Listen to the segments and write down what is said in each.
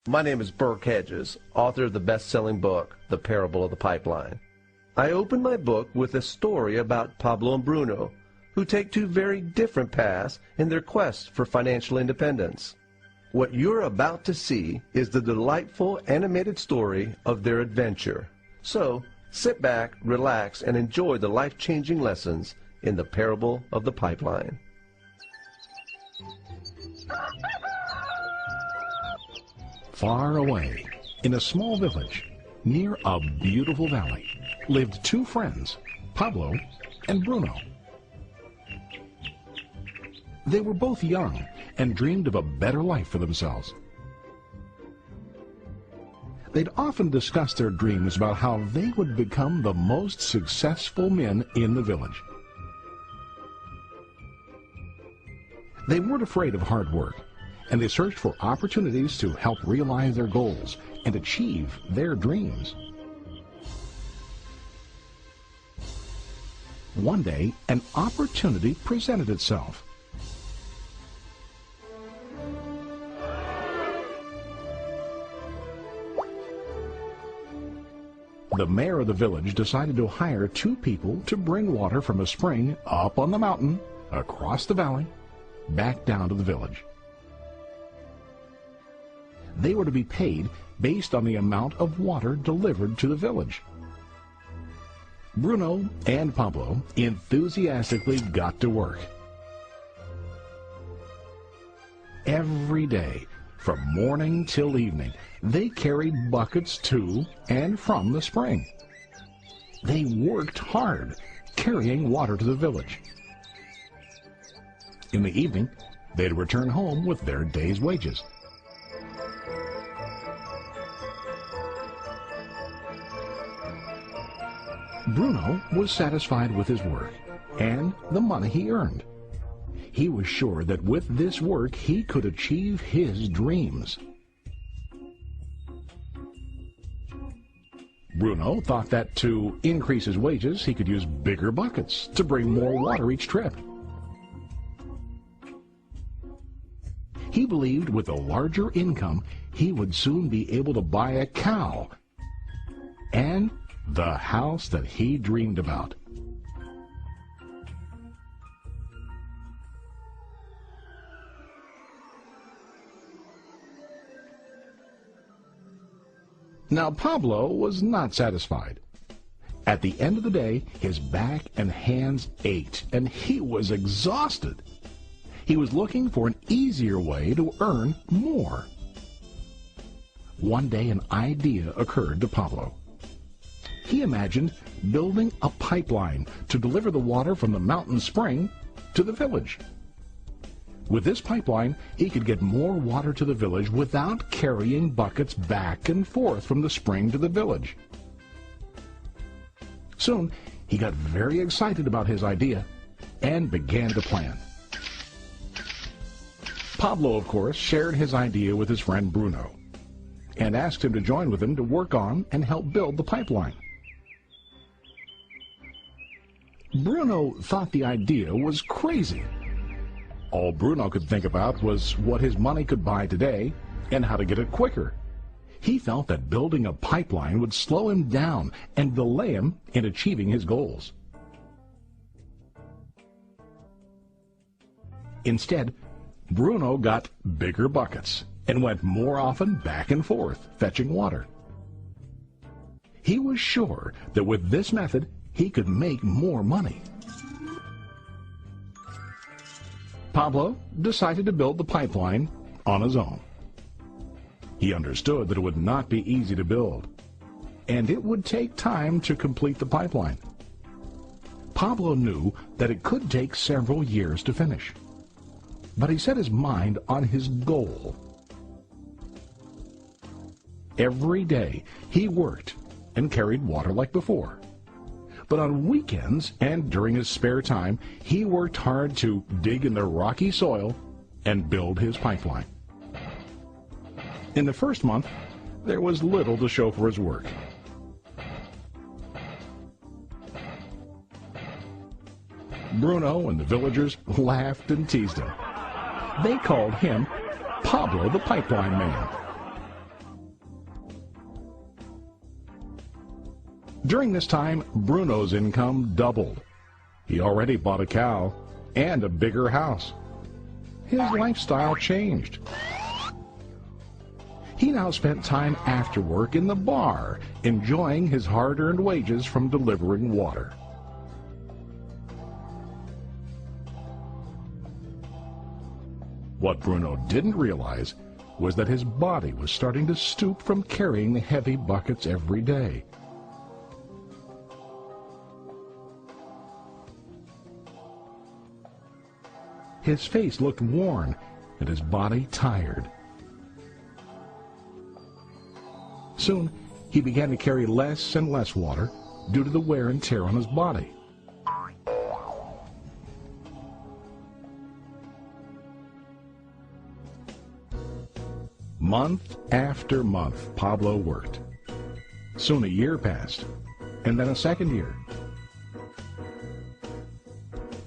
My name is Burke Hedges, author of the best-selling book, The Parable of the Pipeline. I open my book with a story about Pablo and Bruno, who take two very different paths in their quest for financial independence. What you're about to see is the delightful animated story of their adventure. So, sit back, relax, and enjoy the life-changing lessons in the Parable of the Pipeline. Far away, in a small village, near a beautiful valley, lived two friends, Pablo and Bruno. They were both young and dreamed of a better life for themselves. They'd often discussed their dreams about how they would become the most successful men in the village. They weren't afraid of hard work, and they searched for opportunities to help realize their goals and achieve their dreams. One day, an opportunity presented itself. The mayor of the village decided to hire two people to bring water from a spring up on the mountain, across the valley, back down to the village. They were to be paid based on the amount of water delivered to the village. Bruno and Pablo enthusiastically got to work. Every day, from morning till evening, they carried buckets to and from the spring. They worked hard, carrying water to the village. In the evening, they'd return home with their day's wages. Bruno was satisfied with his work and the money he earned. He was sure that with this work he could achieve his dreams. Bruno thought that to increase his wages, he could use bigger buckets to bring more water each trip. He believed with a larger income, he would soon be able to buy a cow and the house that he dreamed about. Now Pablo was not satisfied. At the end of the day, his back and hands ached, and he was exhausted. He was looking for an easier way to earn more. One day an idea occurred to Pablo. He imagined building a pipeline to deliver the water from the mountain spring to the village. With this pipeline, he could get more water to the village without carrying buckets back and forth from the spring to the village. Soon, he got very excited about his idea and began to plan. Pablo, of course, shared his idea with his friend Bruno and asked him to join with him to work on and help build the pipeline. Bruno thought the idea was crazy. All Bruno could think about was what his money could buy today and how to get it quicker. He felt that building a pipeline would slow him down and delay him in achieving his goals. Instead, Bruno got bigger buckets and went more often back and forth fetching water. He was sure that with this method, he could make more money. Pablo decided to build the pipeline on his own. He understood that it would not be easy to build, and it would take time to complete the pipeline. Pablo knew that it could take several years to finish, but he set his mind on his goal. Every day he worked and carried water like before. But on weekends and during his spare time, he worked hard to dig in the rocky soil and build his pipeline. In the first month, there was little to show for his work. Bruno and the villagers laughed and teased him. They called him Pablo the Pipeline Man. During this time, Bruno's income doubled. He already bought a cow and a bigger house. His lifestyle changed. He now spent time after work in the bar, enjoying his hard-earned wages from delivering water. What Bruno didn't realize was that his body was starting to stoop from carrying the heavy buckets every day. His face looked worn and his body tired. Soon, he began to carry less and less water due to the wear and tear on his body. Month after month, Pablo worked. Soon a year passed, and then a second year.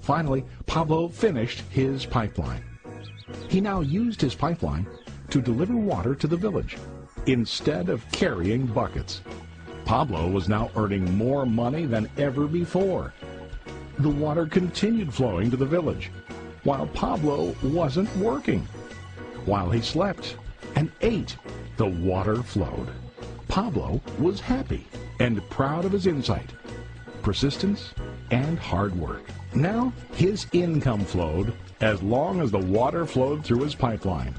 Finally, Pablo finished his pipeline. He now used his pipeline to deliver water to the village instead of carrying buckets. Pablo was now earning more money than ever before. The water continued flowing to the village, while Pablo wasn't working. While he slept and ate, the water flowed. Pablo was happy and proud of his insight, persistence, and hard work. Now his income flowed as long as the water flowed through his pipeline.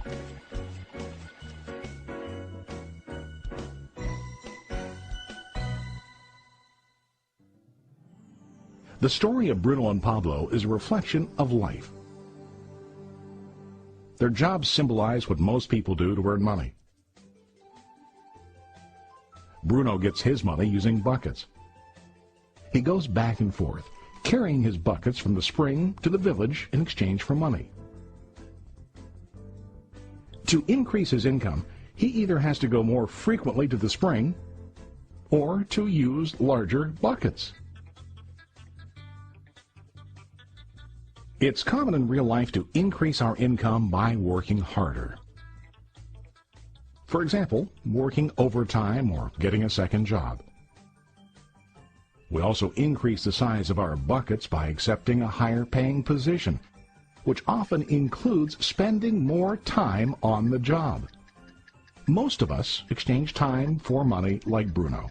The story of Bruno and Pablo is a reflection of life. Their jobs symbolize what most people do to earn money. Bruno gets his money using buckets. He goes back and forth, carrying his buckets from the spring to the village in exchange for money. To increase his income, he either has to go more frequently to the spring or to use larger buckets. It's common in real life to increase our income by working harder. For example, working overtime or getting a second job. We also increase the size of our buckets by accepting a higher paying position, which often includes spending more time on the job. Most of us exchange time for money like Bruno.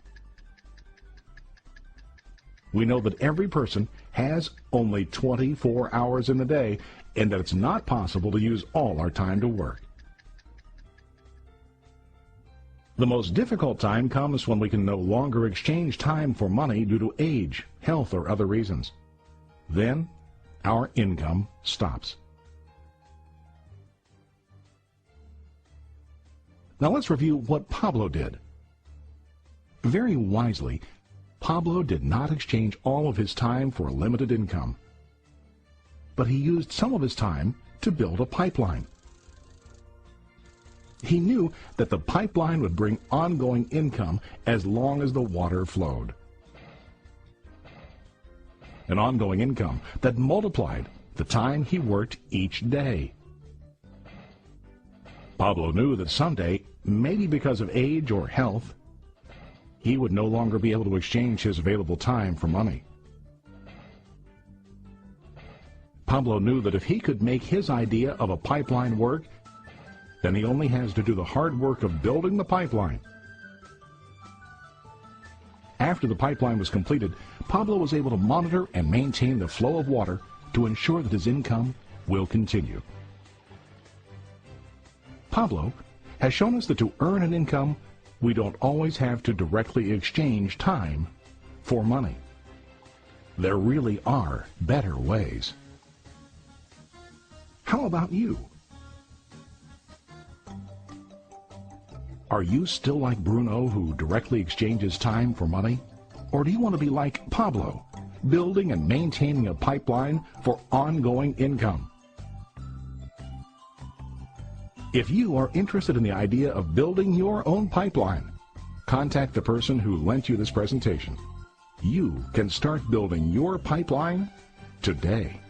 We know that every person has only 24 hours in the day and that it's not possible to use all our time to work. The most difficult time comes when we can no longer exchange time for money due to age, health, or other reasons. Then, our income stops. Now let's review what Pablo did. Very wisely, Pablo did not exchange all of his time for a limited income, but he used some of his time to build a pipeline. He knew that the pipeline would bring ongoing income as long as the water flowed. An ongoing income that multiplied the time he worked each day. Pablo knew that someday, maybe because of age or health, he would no longer be able to exchange his available time for money. Pablo knew that if he could make his idea of a pipeline work, then he only has to do the hard work of building the pipeline. After the pipeline was completed, Pablo was able to monitor and maintain the flow of water to ensure that his income will continue. Pablo has shown us that to earn an income, we don't always have to directly exchange time for money. There really are better ways. How about you? Are you still like Bruno, who directly exchanges time for money? Or do you want to be like Pablo, building and maintaining a pipeline for ongoing income? If you are interested in the idea of building your own pipeline, contact the person who lent you this presentation. You can start building your pipeline today.